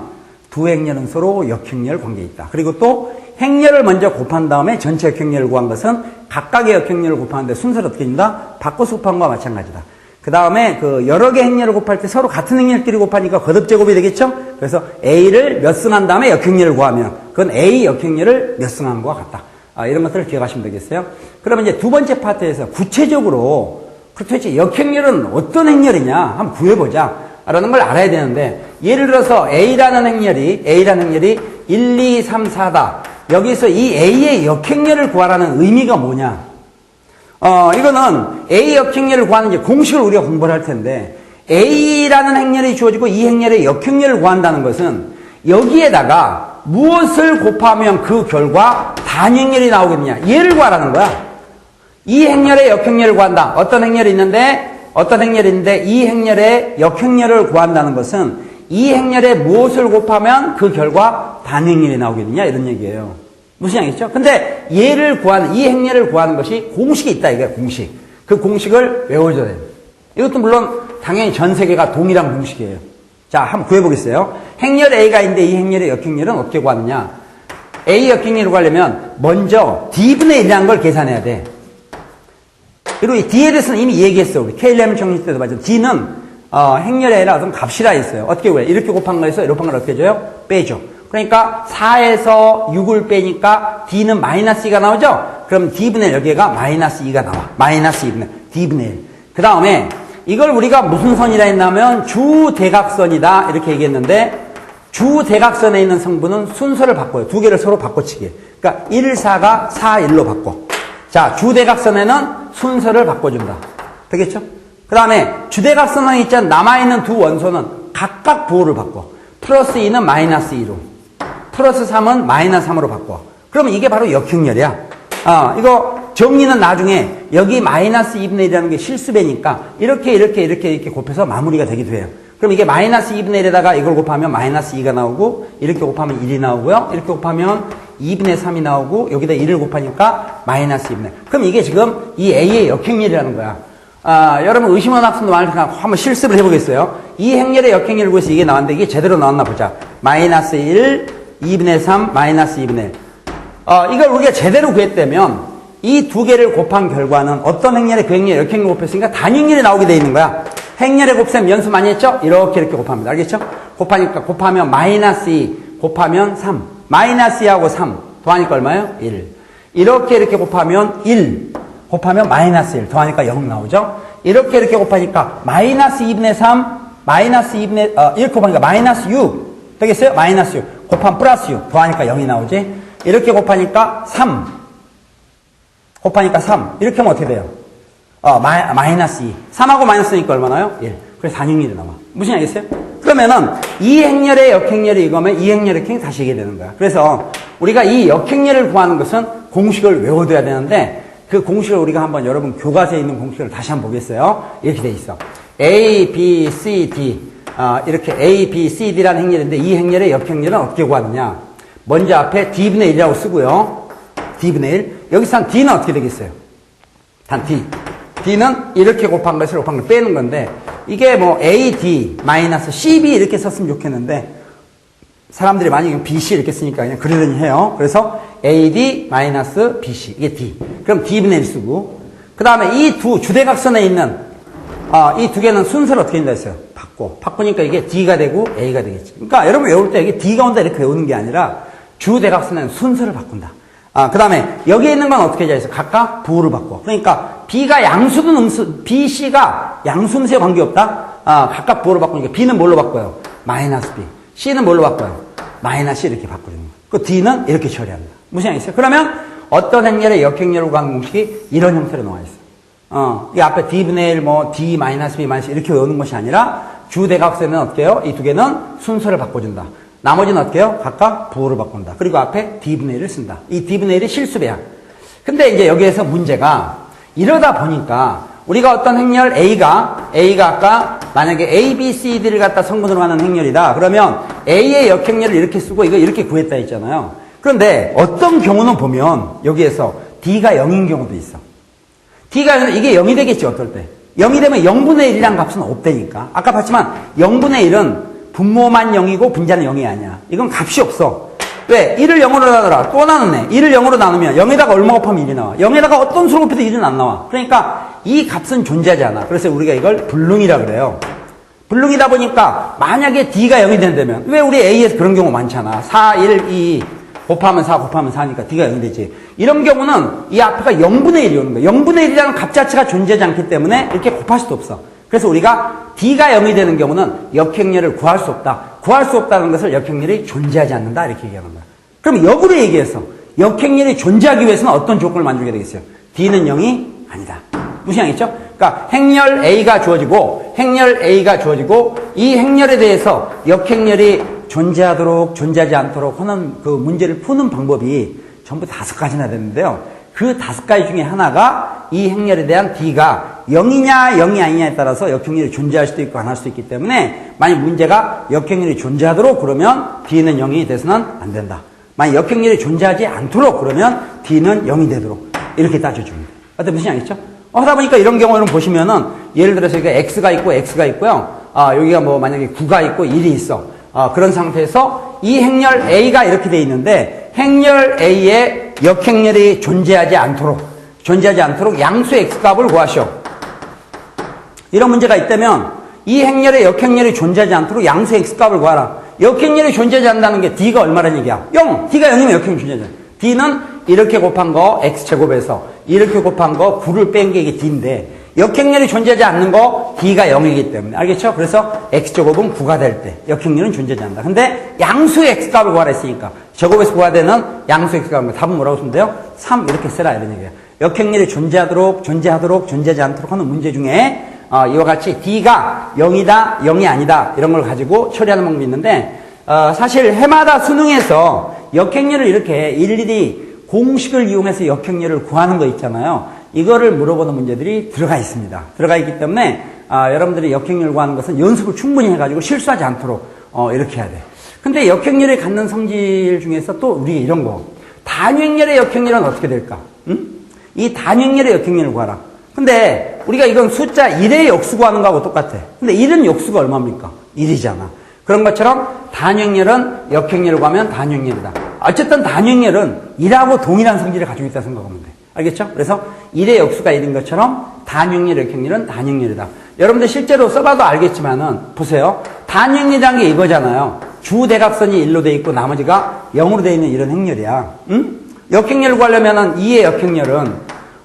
두 행렬은 서로 역행렬 관계에 있다. 그리고 또 행렬을 먼저 곱한 다음에 전체 역행렬을 구한 것은 각각의 역행렬을 곱하는데 순서를 어떻게 된다? 바꿔서 곱한 것과 마찬가지다. 그 다음에 그 여러 개 행렬을 곱할 때 서로 같은 행렬끼리 곱하니까 거듭제곱이 되겠죠? 그래서 A를 몇 승 한 다음에 역행렬을 구하면 그건 A 역행렬을 몇 승 한 것과 같다. 이런 것들을 기억하시면 되겠어요. 그러면 이제 두 번째 파트에서 구체적으로 도대체 역행렬은 어떤 행렬이냐 한번 구해보자. 라는 걸 알아야 되는데 예를 들어서 A라는 행렬이 1, 2, 3, 4다. 여기서 이 A의 역행렬을 구하라는 의미가 뭐냐? 이거는 A 역행렬을 구하는 이제 공식을 우리가 공부를 할 텐데 A라는 행렬이 주어지고 이 행렬의 역행렬을 구한다는 것은 여기에다가 무엇을 곱하면 그 결과 단위행렬이 나오겠느냐? 얘를 구하라는 거야. 이 행렬의 역행렬을 구한다. 어떤 행렬이 있는데 이 행렬의 역행렬을 구한다는 것은 이 행렬에 무엇을 곱하면 그 결과 단위행렬이 나오겠느냐 이런 얘기예요. 무슨 얘기죠? 근데 얘를 구하는 이 행렬을 구하는 것이 공식이 있다 이게 공식. 그 공식을 외워줘야 돼요. 이것도 물론 당연히 전 세계가 동일한 공식이에요. 자, 한번 구해보겠어요. 행렬 A가 있는데 이 행렬의 역행렬은 어떻게 구하느냐? A 역행렬을 구하려면 먼저 D분의 1이라는 걸 계산해야 돼. 그리고 이 D에 대해서는 이미 얘기했어. 우리 K11 정리 때도 맞죠. D는 행렬의 A라 어떤 값이라 했어요. 어떻게 구해? 이렇게 곱한 거에서 이렇게 곱한 걸 어떻게 줘요? 빼죠. 그러니까 4에서 6을 빼니까 D는 마이너스 2가 나오죠? 그럼 D분의 여기가 마이너스 2가 나와. 마이너스 2분의 D분의 1. 그 다음에 이걸 우리가 무슨 선이라 했냐면 주대각선이다 이렇게 얘기했는데 주대각선에 있는 성분은 순서를 바꿔요. 두 개를 서로 바꿔치기. 그러니까 1, 4가 4, 1로 바꿔. 자, 주대각선에는 순서를 바꿔준다. 되겠죠? 그 다음에 주대각선에 있잖아. 남아있는 두 원소는 각각 부호를 바꿔. 플러스 2는 마이너스 2로. 플러스 3은 마이너스 3으로 바꿔. 그러면 이게 바로 역행렬이야. 이거 정리는 나중에 여기 마이너스 2분의 1이라는 게 실수배니까 이렇게 곱해서 마무리가 되기도 해요. 그럼 이게 마이너스 2분의 1에다가 이걸 곱하면 마이너스 2가 나오고 이렇게 곱하면 1이 나오고요. 이렇게 곱하면 2분의 3이 나오고 여기다 1을 곱하니까 마이너스 2분의 1. 그럼 이게 지금 이 A의 역행렬이라는 거야. 여러분 의심하는 학생도 많으니까 한번 실습을 해보겠어요. 이 행렬의 역행렬을 구해서 이게 나왔는데 이게 제대로 나왔나 보자. 마이너스 1, 2분의 3, 마이너스 2분의 1. 이걸 우리가 제대로 구했다면 이 두 개를 곱한 결과는 어떤 행렬에 그 행렬, 역행렬 곱했으니까 단행렬이 나오게 돼 있는 거야. 행렬의 곱셈 연습 많이 했죠? 이렇게 곱합니다. 알겠죠? 곱하니까 곱하면 마이너스 2, 곱하면 3. 마이너스 2하고 3 더하니까 얼마예요? 1. 이렇게 곱하면 1, 곱하면 마이너스 1 더하니까 0 나오죠? 이렇게 곱하니까 마이너스 2분의 3, 마이너스 2분의, 이렇게 곱하니까 마이너스 6 되겠어요? 마이너스 6 곱하면 플러스 6 더하니까 0이 나오지? 이렇게 곱하니까 3 곱하니까 3 이렇게 하면 어떻게 돼요? 마이너스 2 3하고 마이너스니까 얼마나요? 1 그래서 단행렬이 나와. 무슨 알겠어요? 그러면은 이 행렬의 역행렬이 이거면 이 행렬의 역행이 다시 이게 되는 거야. 그래서 우리가 이 역행렬을 구하는 것은 공식을 외워둬야 되는데 그 공식을 우리가 한번 여러분 교과서에 있는 공식을 다시 한번 보겠어요. 이렇게 돼 있어. A, B, C, D 이렇게 A, B, C, D라는 행렬인데 이 행렬의 역행렬은 어떻게 구하느냐. 먼저 앞에 D분의 1이라고 쓰고요. D분의 1 여기서 한 D는 어떻게 되겠어요? 단 D. D는 이렇게 곱한 것을 빼는 건데 이게 뭐 A, D, 마이너스 CB 이렇게 썼으면 좋겠는데 사람들이 많이 BC 이렇게 쓰니까 그냥 그러려니 해요. 그래서 AD 마이너스 BC 이게 D. 그럼 D분의 1 쓰고 그 다음에 이 두 주대각선에 있는 이 두 개는 순서를 어떻게 한다 했어요? 바꾸니까 이게 D가 되고 A가 되겠지. 그러니까 여러분 외울 때 이게 D가 온다 이렇게 외우는 게 아니라 주대각선에는 순서를 바꾼다. 그 다음에 여기에 있는 건 어떻게 해서 각각 부호를 바꿔. 그러니까 B가 양수든 음수, B, C가 양수음수에 관계없다. 각각 부호를 바꾸니까 B는 뭘로 바꿔요? 마이너스 B. C는 뭘로 바꿔요? 마이너스 C 이렇게 바꾸는 거예요. 그 D는 이렇게 처리합니다. 무슨 얘기 있어요? 그러면 어떤 행렬의 역행렬로 가는 공식이 이런 형태로 나와 있어요. 이 앞에 D분의 1, D 마이너스 B 마이너스 이렇게 외우는 것이 아니라 주대각선은 어떻게 해요? 이 두 개는 순서를 바꿔준다. 나머지는 어떻게 해요? 각각 부호를 바꾼다. 그리고 앞에 D분의 1을 쓴다. 이 D분의 1이 실수배야. 근데 이제 여기에서 문제가 이러다 보니까 우리가 어떤 행렬 A가 아까 만약에 A, B, C, D를 갖다 성분으로 하는 행렬이다. 그러면 A의 역행렬을 이렇게 쓰고 이거 이렇게 구했다 했잖아요. 그런데 어떤 경우는 보면 여기에서 D가 0인 경우도 있어. D가 0, 이게 0이 되겠지 어떨 때. 0이 되면 0분의 1이란 값은 없다니까. 아까 봤지만 0분의 1은 분모만 0이고 분자는 0이 아니야. 이건 값이 없어. 왜? 1을 0으로 나누라. 또 나누네. 1을 0으로 나누면 0에다가 얼마 곱하면 1이 나와. 0에다가 어떤 수를 곱해도 1은 안 나와. 그러니까 이 값은 존재하지 않아. 그래서 우리가 이걸 불능이라 그래요. 불능이다 보니까 만약에 D가 0이 된다면 왜 우리 A에서 그런 경우 많잖아. 4, 1, 2 곱하면 4 곱하면 4니까 D가 0이 되지. 이런 경우는 이 앞에가 0분의 1이 오는 거야. 0분의 1이라는 값 자체가 존재하지 않기 때문에 이렇게 곱할 수도 없어. 그래서 우리가 D가 0이 되는 경우는 역행렬을 구할 수 없다. 구할 수 없다는 것을 역행렬이 존재하지 않는다. 이렇게 얘기하는 거야. 그럼 역으로 얘기해서 역행렬이 존재하기 위해서는 어떤 조건을 만족해야 되겠어요? D는 0이 아니다. 무슨 양이죠? 그러니까 행렬 A가 주어지고 이 행렬에 대해서 역행렬이 존재하도록 존재하지 않도록 하는 그 문제를 푸는 방법이 전부 5가지나 되는데요. 그 5가지 중에 하나가 이 행렬에 대한 D가 0이냐 0이 아니냐에 따라서 역행렬이 존재할 수도 있고 안 할 수도 있기 때문에 만약 문제가 역행렬이 존재하도록 그러면 D는 0이 돼서는 안 된다. 만약 역행렬이 존재하지 않도록 그러면 D는 0이 되도록 이렇게 따져줍니다. 어때 무슨 양이죠? 하다 보니까 이런 경우는 보시면은 예를 들어서 여기가 X가 있고 X가 있고요. 여기가 뭐 만약에 9가 있고 1이 있어. 그런 상태에서 이 행렬 A가 이렇게 돼 있는데 행렬 A의 역행렬이 존재하지 않도록 양수 X값을 구하시오. 이런 문제가 있다면 이 행렬의 역행렬이 존재하지 않도록 양수 X값을 구하라. 역행렬이 존재하지 않는다는 게 D가 얼마라는 얘기야? 0! D가 0이면 역행렬이 존재하지 않아. D는 이렇게 곱한 거 X제곱에서 이렇게 곱한 거 9를 뺀 게 이게 D인데 역행렬이 존재하지 않는 거 D가 0이기 때문에 알겠죠? 그래서 X제곱은 9가 될 때 역행렬은 존재하지 않는다. 근데 양수의 X값을 구하라 했으니까 제곱에서 구해야 되는 양수 X값은 답은 뭐라고 쓰면 돼요? 3 이렇게 쓰라 이런 얘기예요. 역행렬이 존재하도록 존재하지 않도록 하는 문제 중에 이와 같이 D가 0이다 0이 아니다 이런 걸 가지고 처리하는 방법이 있는데 사실 해마다 수능에서 역행렬을 이렇게 일일이 공식을 이용해서 역행렬을 구하는 거 있잖아요. 이거를 물어보는 문제들이 들어가 있습니다. 들어가 있기 때문에 여러분들이 역행렬 구하는 것은 연습을 충분히 해가지고 실수하지 않도록 이렇게 해야 돼. 근데 역행렬이 갖는 성질 중에서 또 우리 이런 거 단위행렬의 역행렬은 어떻게 될까? 응? 이 단위행렬의 역행렬을 구하라. 근데 우리가 이건 숫자 1의 역수 구하는 거하고 똑같아. 근데 1은 역수가 얼마입니까? 1이잖아. 그런 것처럼 단위행렬은 역행렬을 구하면 단위행렬이다. 어쨌든 단위행렬은 1하고 동일한 성질을 가지고 있다 생각하면 돼. 알겠죠? 그래서 1의 역수가 1인 것처럼 단육렬, 역행렬은 단육렬이다. 여러분들 실제로 써봐도 알겠지만은, 보세요. 단육렬이라는 게 이거잖아요. 주대각선이 1로 돼 있고 나머지가 0으로 돼 있는 이런 행렬이야. 응? 역행렬을 구하려면은 2의 역행렬은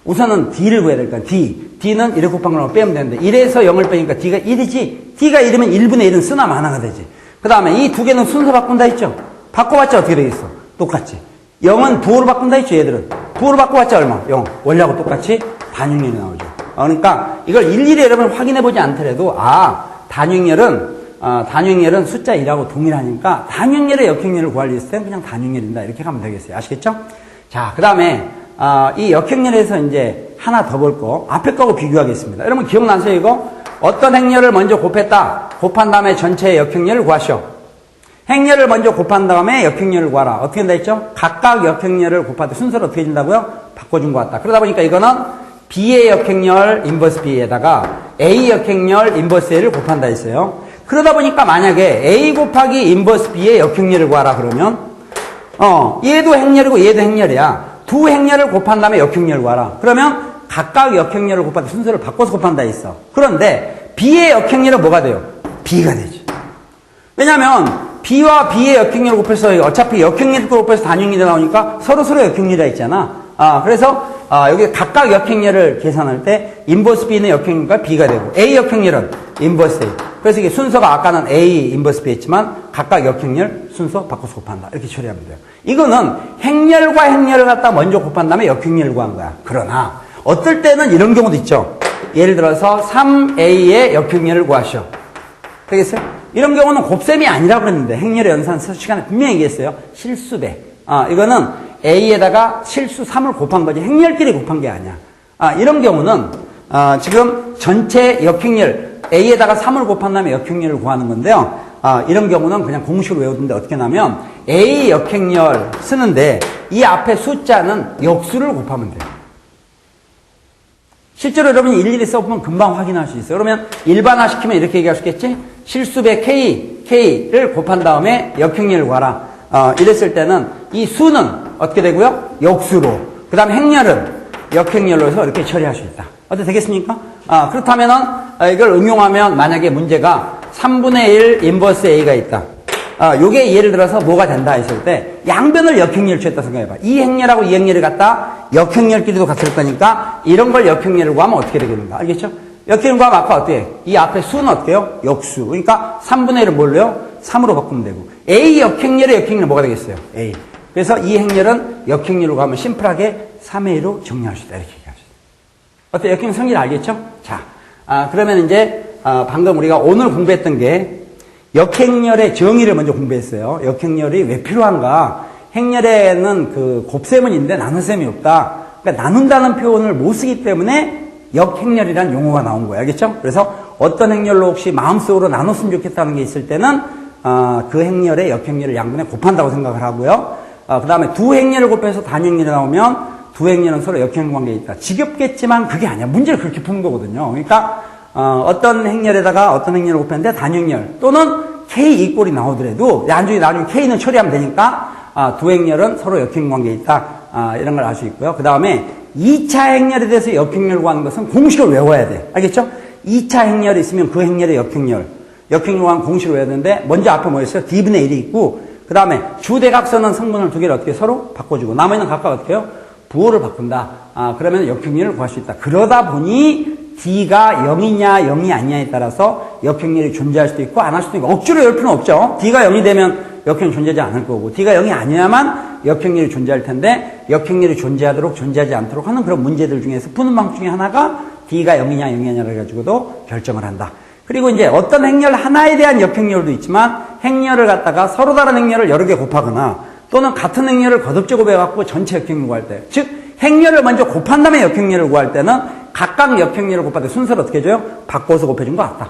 우선은 D를 구해야 될까? D는 1에 곱한 걸 빼면 되는데 1에서 0을 빼니까 D가 1이지. D가 1이면 1분의 1은 쓰나 마나가 되지. 그 다음에 이 두 개는 순서 바꾼다 했죠? 바꿔봤자 어떻게 되겠어? 똑같지. 0은 부호로 바꾼다 했죠, 얘들은. 부호로 바꿔봤자 얼마? 0. 원래하고 똑같이 단육렬이 나오죠. 그러니까 이걸 일일이 여러분 확인해보지 않더라도, 단육렬은 숫자 2라고 동일하니까 단육렬의 역행렬을 구하려 했을 때는 그냥 단육렬이다. 이렇게 가면 되겠어요. 아시겠죠? 자, 그 다음에, 이 역행렬에서 이제 하나 더 볼 거, 앞에 거하고 비교하겠습니다. 여러분 기억나세요, 이거? 어떤 행렬을 먼저 곱했다. 곱한 다음에 전체의 역행렬을 구하시오. 행렬을 먼저 곱한 다음에 역행렬을 구하라. 어떻게 된다 했죠? 각각 역행렬을 곱할 때 순서를 어떻게 준다고요? 바꿔준 것 같다. 그러다 보니까 이거는 B의 역행렬 인버스 B에다가 A 역행렬 인버스 A를 곱한다 했어요. 그러다 보니까 만약에 A 곱하기 인버스 B의 역행렬을 구하라 그러면 얘도 행렬이고 얘도 행렬이야. 두 행렬을 곱한 다음에 역행렬을 구하라. 그러면 각각 역행렬을 곱할 때 순서를 바꿔서 곱한다 했어. 그런데 B의 역행렬은 뭐가 돼요? B가 되지. 왜냐면 B와 B의 역행렬을 곱해서 어차피 역행렬을 곱해서 단육렬이 나오니까 서로 역행렬이라 했잖아. 그래서 여기 각각 역행렬을 계산할 때 인버스 B는 역행렬과 B가 되고 A 역행렬은 인버스 A. 그래서 이게 순서가 아까는 A 인버스 B 했지만 각각 역행렬 순서 바꿔서 곱한다. 이렇게 처리하면 돼요. 이거는 행렬과 행렬을 갖다 먼저 곱한 다음에 역행렬을 구한 거야. 그러나 어떨 때는 이런 경우도 있죠. 예를 들어서 3A의 역행렬을 구하시오. 되겠어요? 이런 경우는 곱셈이 아니라고 그랬는데 행렬의 연산 시간에 분명히 얘기했어요. 실수배. 이거는 A에다가 실수 3을 곱한 거지 행렬끼리 곱한 게 아니야. 이런 경우는 지금 전체 역행렬 A에다가 3을 곱한 다음에 역행렬을 구하는 건데요. 이런 경우는 그냥 공식으로 외우던데 어떻게 하냐면 A 역행렬 쓰는데 이 앞에 숫자는 역수를 곱하면 돼요. 실제로 여러분이 일일이 써보면 금방 확인할 수 있어요. 그러면 일반화시키면 이렇게 얘기할 수 있겠지? 실수배 K를 곱한 다음에 역행렬을 구하라. 이랬을 때는 이 수는 어떻게 되고요? 역수로. 그 다음에 행렬은 역행렬로 해서 이렇게 처리할 수 있다. 어떻게 되겠습니까? 그렇다면은 이걸 응용하면 만약에 문제가 3분의 1 인버스 A가 있다. 요게 예를 들어서 뭐가 된다 했을 때 양변을 역행렬 취했다 생각해봐. 이 행렬하고 이 행렬을 갖다 역행렬끼리도 같을 거니까 이런 걸 역행렬을 구하면 어떻게 되겠는가? 알겠죠? 역행렬 구하면 아까 어때요? 이 앞에 수는 어때요? 역수. 그러니까 3분의 1을 뭘로요? 3으로 바꾸면 되고 A 역행렬의 역행렬은 뭐가 되겠어요? A. 그래서 이 행렬은 역행렬로 가면 심플하게 3의 1로 정리할 수 있다. 이렇게 얘기할 수 있어요. 어때? 역행렬 성질 알겠죠? 자, 그러면 이제 방금 우리가 오늘 공부했던 게 역행렬의 정의를 먼저 공부했어요. 역행렬이 왜 필요한가? 행렬에는 그 곱셈은 있는데 나눗셈이 없다. 그러니까 나눈다는 표현을 못 쓰기 때문에 역행렬이라는 용어가 나온 거예요. 알겠죠? 그래서 어떤 행렬로 혹시 마음속으로 나눴으면 좋겠다는 게 있을 때는 그 행렬의 역행렬을 양분에 곱한다고 생각을 하고요. 그 다음에 두 행렬을 곱해서 단행렬이 나오면 두 행렬은 서로 역행 관계에 있다. 지겹겠지만 그게 아니야. 문제를 그렇게 푸는 거거든요. 그러니까 어떤 행렬에다가 어떤 행렬을 곱했는데 단행렬 또는 K 이꼴이 나오더라도 나중에 K는 처리하면 되니까 두 행렬은 서로 역행 관계에 있다. 이런 걸 알 수 있고요. 그 다음에 2차 행렬에 대해서 역행렬 구하는 것은 공식을 외워야 돼. 알겠죠? 2차 행렬이 있으면 그 행렬의 역행렬 구하는 공식을 외워야 되는데 먼저 앞에 뭐였어요? D분의 1이 있고 그 다음에 주대각선은 성분을 두 개를 어떻게 서로 바꿔주고 나머지는 각각 어떻게 해요? 부호를 바꾼다. 그러면 역행렬을 구할 수 있다. 그러다 보니 D가 0이냐 0이 아니냐에 따라서 역행렬이 존재할 수도 있고 안 할 수도 있고 억지로 열 필요는 없죠. D가 0이 되면 역행이 존재하지 않을 거고 D가 0이 아니야만 역행렬이 존재할 텐데 역행렬이 존재하도록 존재하지 않도록 하는 그런 문제들 중에서 푸는 방법 중에 하나가 D가 0이냐 0이 아니냐를 가지고도 결정을 한다. 그리고 이제 어떤 행렬 하나에 대한 역행렬도 있지만 행렬을 갖다가 서로 다른 행렬을 여러 개 곱하거나 또는 같은 행렬을 거듭제곱해 갖고 전체 역행렬을 구할 때 즉 행렬을 먼저 곱한 다음에 역행렬을 구할 때는 각각 역행렬을 곱할 때 순서를 어떻게 해줘요? 바꿔서 곱해준 것 같다.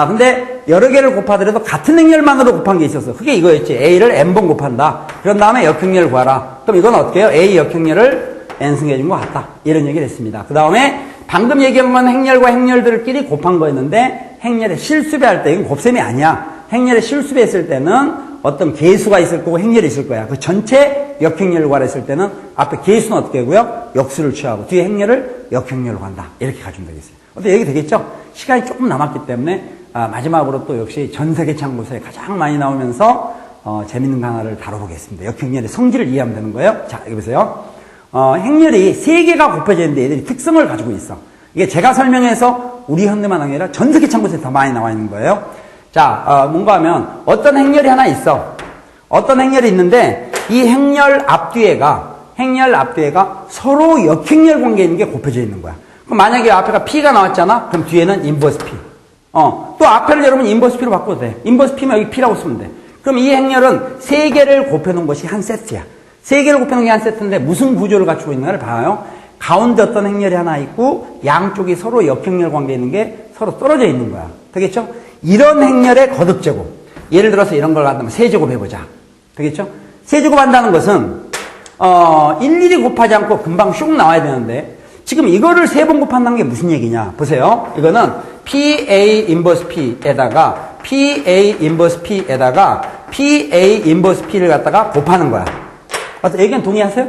근데 여러 개를 곱하더라도 같은 행렬만으로 곱한 게 있었어. 그게 이거였지. A를 n번 곱한다. 그런 다음에 역행렬을 구하라. 그럼 이건 어떻게 해요? A 역행렬을 n승해준 것 같다. 이런 얘기를 했습니다. 그 다음에 방금 얘기한 건 행렬과 행렬들끼리 곱한 거였는데 행렬의 실수배 할 때 이건 곱셈이 아니야. 행렬의 실수배 했을 때는 어떤 계수가 있을 거고 행렬이 있을 거야. 그 전체 역행렬을 구하랬을 때는 앞에 계수는 어떻게 하고요? 역수를 취하고 뒤에 행렬을 역행렬로 간다. 이렇게 가주면 되겠어요. 어때? 얘기 되겠죠? 시간이 조금 남았기 때문에 마지막으로 또 역시 전 세계 참고서에 가장 많이 나오면서 재밌는 강화를 다뤄보겠습니다. 역행렬의 성질을 이해하면 되는 거예요. 자, 여기 보세요. 행렬이 3개가 곱해져 있는데 얘들이 특성을 가지고 있어. 이게 제가 설명해서 우리 현대만 아니라 전 세계 참고서에 더 많이 나와 있는 거예요. 자, 뭔가 하면 어떤 행렬이 하나 있어. 어떤 행렬이 있는데 이 행렬 앞뒤에가 서로 역행렬 관계에 있는 게 곱해져 있는 거야. 그럼 만약에 앞에가 P가 나왔잖아? 그럼 뒤에는 인버스 P. 또 앞에를 여러분 인버스 P로 바꿔도 돼. 인버스 P면 여기 P라고 쓰면 돼. 그럼 이 행렬은 3개를 곱해놓은 것이 한 세트야. 3개를 곱해놓은 게 한 세트인데 무슨 구조를 갖추고 있는가를 봐요. 가운데 어떤 행렬이 하나 있고 양쪽이 서로 역행렬 관계에 있는 게 서로 떨어져 있는 거야. 되겠죠? 이런 행렬의 거듭제곱. 예를 들어서 이런 걸 한다면 세제곱 해보자. 되겠죠? 세제곱 한다는 것은 일일이 곱하지 않고 금방 슉 나와야 되는데 지금 이거를 3번 곱한다는 게 무슨 얘기냐. 보세요. 이거는 PA 인버스 P에다가 PA 인버스 P에다가 PA 인버스 P를 갖다가 곱하는 거야. 얘기는 동의하세요?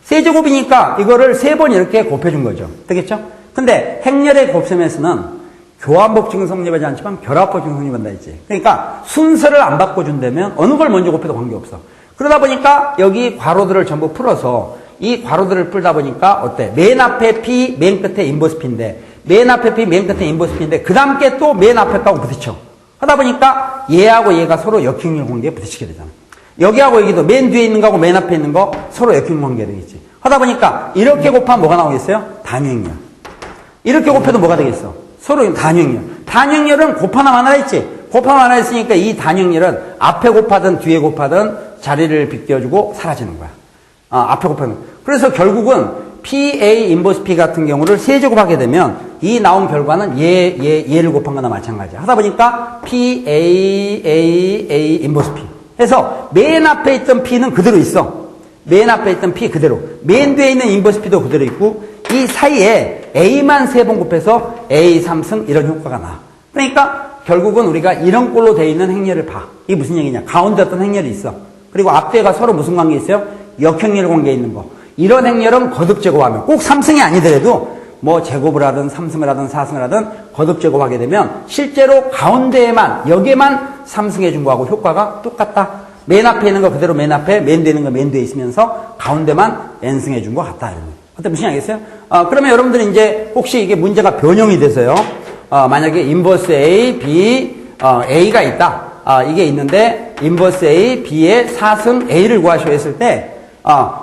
세제곱이니까 이거를 3번 이렇게 곱해준 거죠. 되겠죠? 근데 행렬의 곱셈에서는 교환법 증성립하지 않지만 결합법 증성립한다 했지. 그러니까 순서를 안 바꿔준다면 어느 걸 먼저 곱해도 관계없어. 그러다 보니까 여기 괄호들을 전부 풀어서 이 괄호들을 풀다 보니까 어때? 맨 앞에 P, 맨 끝에 인버스 P인데 맨 앞에 P, 맨 끝에 인버스 P인데 그 다음 게 또 맨 앞에 거하고 부딪혀. 하다 보니까 얘하고 얘가 서로 역행렬 관계에 부딪히게 되잖아. 여기하고 여기도 맨 뒤에 있는 거하고 맨 앞에 있는 거 서로 역행렬 관계가 되겠지. 하다 보니까 이렇게 곱하면 뭐가 나오겠어요? 단위행렬. 이렇게 곱해도 뭐가 되겠어? 서로 단위행렬. 단위행렬은 곱하나 마나 했지. 곱하나 마나 했으니까 이 단위행렬은 앞에 곱하든 뒤에 곱하든 자리를 비껴주고 사라지는 거야. 앞에 곱하는. 그래서 결국은 PA 인버스 P 같은 경우를 세제곱하게 되면 이 나온 결과는 얘를 곱한 거나 마찬가지야. 하다 보니까 PA 인버스 P. 해서 맨 앞에 있던 P는 그대로 있어. 맨 앞에 있던 P 그대로. 맨 뒤에 있는 인버스 P도 그대로 있고 이 사이에 A만 3번 곱해서 A 3승 이런 효과가 나. 그러니까 결국은 우리가 이런 꼴로 되어 있는 행렬을 봐. 이게 무슨 얘기냐. 가운데 어떤 행렬이 있어. 그리고 앞뒤가 서로 무슨 관계 있어요? 역행렬 관계에 있는 거. 이런 행렬은 거듭제곱하면 꼭 3승이 아니더라도 뭐 제곱을 하든 3승을 하든 4승을 하든 거듭제곱하게 되면 실제로 가운데에만 여기에만 3승해 준 거하고 효과가 똑같다. 맨 앞에 있는 거 그대로 맨 앞에, 맨 뒤에 있는 거 맨 뒤에 있으면서 가운데만 n승해 준 거 같다. 어때 무슨 얘기겠어요? 그러면 여러분들이 이제 혹시 이게 문제가 변형이 돼서요. 만약에 인버스 A, B, A가 있다. 이게 있는데 인버스 A, B의 4승 A를 구하시오 했을 때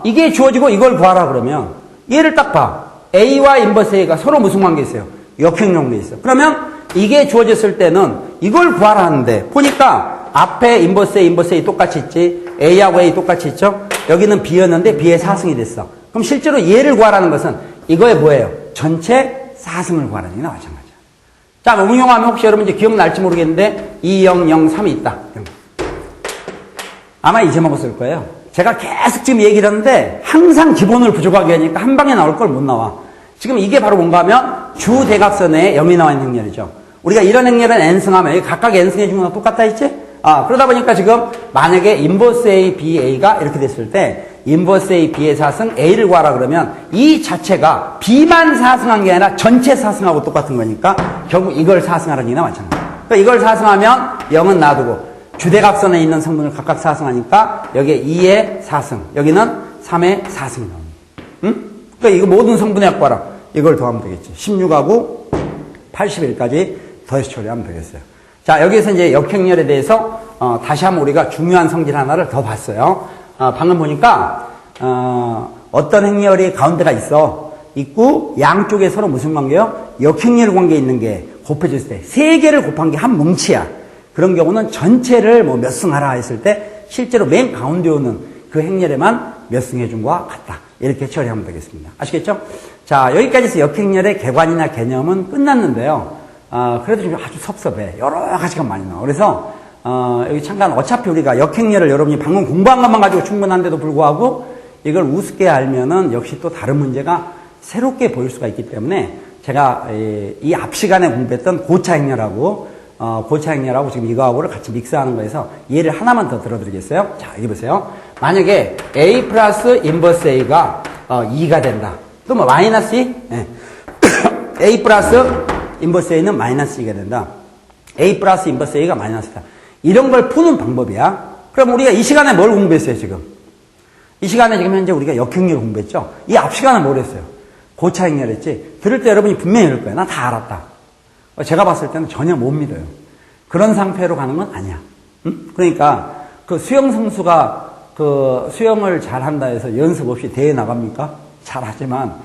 이게 주어지고 이걸 구하라 그러면 얘를 딱 봐. A와 인버스 A가 서로 무슨 관계 있어요? 역행렬 관계 있어. 그러면 이게 주어졌을 때는 이걸 구하라 하는데 보니까 앞에 인버스 A 똑같이 있지. A하고 A 똑같이 있죠. 여기는 B였는데 B의 4승이 됐어. 그럼 실제로 얘를 구하라는 것은 이거에 뭐예요? 전체 4승을 구하라는 얘기나 마찬가지야. 자, 응용하면 혹시 여러분 이제 기억날지 모르겠는데 2, 0, 0, 3이 있다. 아마 이제 먹었을 거예요. 제가 계속 지금 얘기를 하는데 항상 기본을 부족하게 하니까 한 방에 나올 걸 못 나와. 지금 이게 바로 뭔가 하면 주대각선에 0이 나와 있는 행렬이죠. 우리가 이런 행렬은 n승하면 여기 각각 n승해 준 거랑 똑같다 했지? 그러다 보니까 지금 만약에 인버스 A, B, A가 이렇게 됐을 때 인버스 A, B의 4승 A를 구하라 그러면 이 자체가 B만 4승한 게 아니라 전체 4승하고 똑같은 거니까 결국 이걸 4승하라는 얘기나 마찬가지야. 그러니까 이걸 4승하면 0은 놔두고 주대각선에 있는 성분을 각각 4승하니까 여기에 2의 4승, 여기는 3의 4승이 나옵니다. 응? 그러니까 이거 모든 성분의 합과라 이걸 더하면 되겠지. 16하고 81까지 더해서 처리하면 되겠어요. 자, 여기에서 이제 역행렬에 대해서 다시 한번 우리가 중요한 성질 하나를 더 봤어요. 방금 보니까 어떤 행렬이 가운데가 있고 양쪽에 서로 무슨 관계요? 역행렬 관계에 있는 게 곱해졌을 때 3개를 곱한 게 한 뭉치야. 그런 경우는 전체를 뭐 몇 승 하라 했을 때 실제로 맨 가운데 오는 그 행렬에만 몇 승 해준 거와 같다. 이렇게 처리하면 되겠습니다. 아시겠죠? 자, 여기까지 해서 역행렬의 개관이나 개념은 끝났는데요. 그래도 좀 아주 섭섭해. 여러 가지가 많이 나와. 그래서 여기 잠깐 어차피 우리가 역행렬을 여러분이 방금 공부한 것만 가지고 충분한데도 불구하고 이걸 우습게 알면은 역시 또 다른 문제가 새롭게 보일 수가 있기 때문에 제가 이 앞 시간에 공부했던 고차 행렬하고 고차행렬하고 지금 이거하고를 같이 믹스하는 거에서 예를 하나만 더 들어드리겠어요? 자, 여기 보세요. 만약에 A 플러스 인버스 A가 2가 된다. 또 뭐 마이너스 2? 네. A 플러스 인버스 A는 마이너스 2가 된다. A 플러스 인버스 A가 마이너스다. 이런 걸 푸는 방법이야. 그럼 우리가 이 시간에 뭘 공부했어요, 지금? 이 시간에 지금 현재 우리가 역행렬 공부했죠? 이 앞 시간에 뭘 했어요? 고차행렬 했지? 들을 때 여러분이 분명히 이럴 거야. 나 다 알았다. 제가 봤을 때는 전혀 못 믿어요. 그런 상태로 가는 건 아니야. 응? 그러니까 그 수영 선수가 그 수영을 잘한다 해서 연습 없이 대회 나갑니까? 잘하지만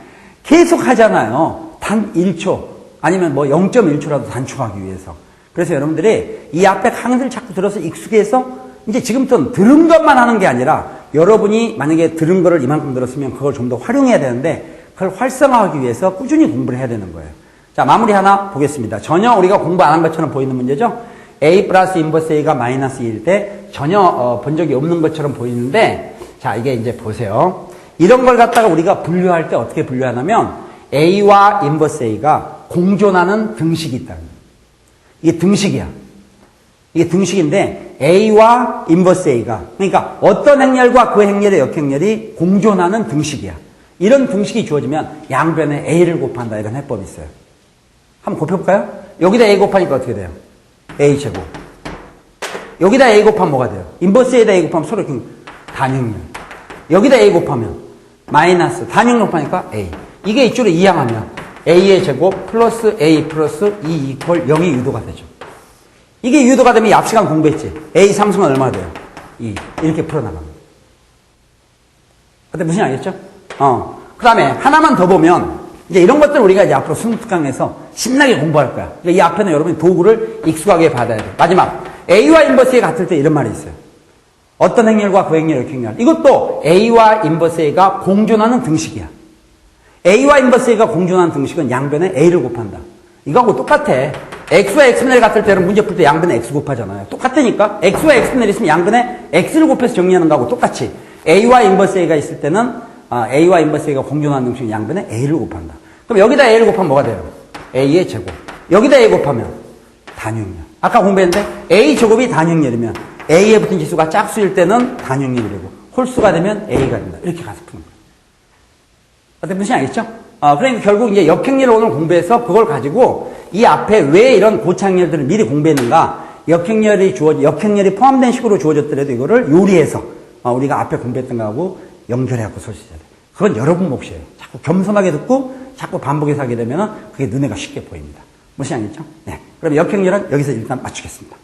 계속 하잖아요. 단 1초 아니면 뭐 0.1초라도 단축하기 위해서. 그래서 여러분들이 이 앞에 강의를 자꾸 들어서 익숙해서 이제 지금부터는 들은 것만 하는 게 아니라 여러분이 만약에 들은 거를 이만큼 들었으면 그걸 좀 더 활용해야 되는데 그걸 활성화하기 위해서 꾸준히 공부를 해야 되는 거예요. 자, 마무리 하나 보겠습니다. 전혀 우리가 공부 안 한 것처럼 보이는 문제죠? A 플러스 인버스 A가 마이너스 2일 때 전혀 본 적이 없는 것처럼 보이는데, 자, 이게 이제 보세요. 이런 걸 갖다가 우리가 분류할 때 어떻게 분류하냐면 A와 인버스 A가 공존하는 등식이 있다는 거예요. 이게 등식이야. 이게 등식인데 A와 인버스 A가, 그러니까 어떤 행렬과 그 행렬의 역행렬이 공존하는 등식이야. 이런 등식이 주어지면 양변에 A를 곱한다, 이런 해법이 있어요. 한번 곱해볼까요? 여기다 A 곱하니까 어떻게 돼요? A제곱. 여기다 A 곱하면 뭐가 돼요? 인버스 A에다 A 곱하면 서로 단역렬. 여기다 A 곱하면 마이너스, 단역렬 곱하니까 A. 이게 이쪽으로 이항하면 A의 제곱 플러스 A 플러스 2 이퀄 0이 유도가 되죠. 이게 유도가 되면 앞 시간 공부했지. A 상승은 얼마나 돼요? 2. 이렇게 풀어나갑니다. 근데 무슨 알겠죠? 그 다음에 하나만 더 보면 이제 이런 것들 우리가 이제 앞으로 순특강에서 신나게 공부할 거야. 그러니까 이 앞에는 여러분이 도구를 익숙하게 받아야 돼. 마지막, A와 인버스 A 같을 때 이런 말이 있어요. 어떤 행렬과 그 행렬, 이렇게 행렬. 이것도 A와 인버스 A가 공존하는 등식이야. A와 인버스 A가 공존하는 등식은 양변에 A를 곱한다. 이거하고 똑같아. X와 X분의 1 같을 때는 문제 풀 때 양변에 X 곱하잖아요. 똑같으니까 X와 X분의 1 있으면 양변에 X를 곱해서 정리하는 거하고 똑같이 A와 인버스 A가 있을 때는 A와 인버스 A가 공존하는 등식은 양변에 A를 곱한다. 그럼 여기다 A를 곱하면 뭐가 돼요? A의 제곱. 여기다 A 곱하면 단역렬. 아까 공부했는데 A 제곱이 단역렬이면 A에 붙은 지수가 짝수일 때는 단역렬이 되고 홀수가 되면 A가 된다. 이렇게 가서 푸는 거예요. 어떤 무슨 알겠죠? 그러니까 결국 이제 역행렬을 오늘 공부해서 그걸 가지고 이 앞에 왜 이런 고차행렬들을 미리 공부했는가? 역행렬이 포함된 식으로 주어졌더라도 이거를 요리해서 우리가 앞에 공부했던 거하고 연결해갖고 설치해야 돼. 그건 여러분 몫이에요. 자꾸 겸손하게 듣고 자꾸 반복해서 하게 되면 그게 눈에가 쉽게 보입니다. 무슨 알겠죠? 네. 그럼 역행렬은 여기서 일단 마치겠습니다.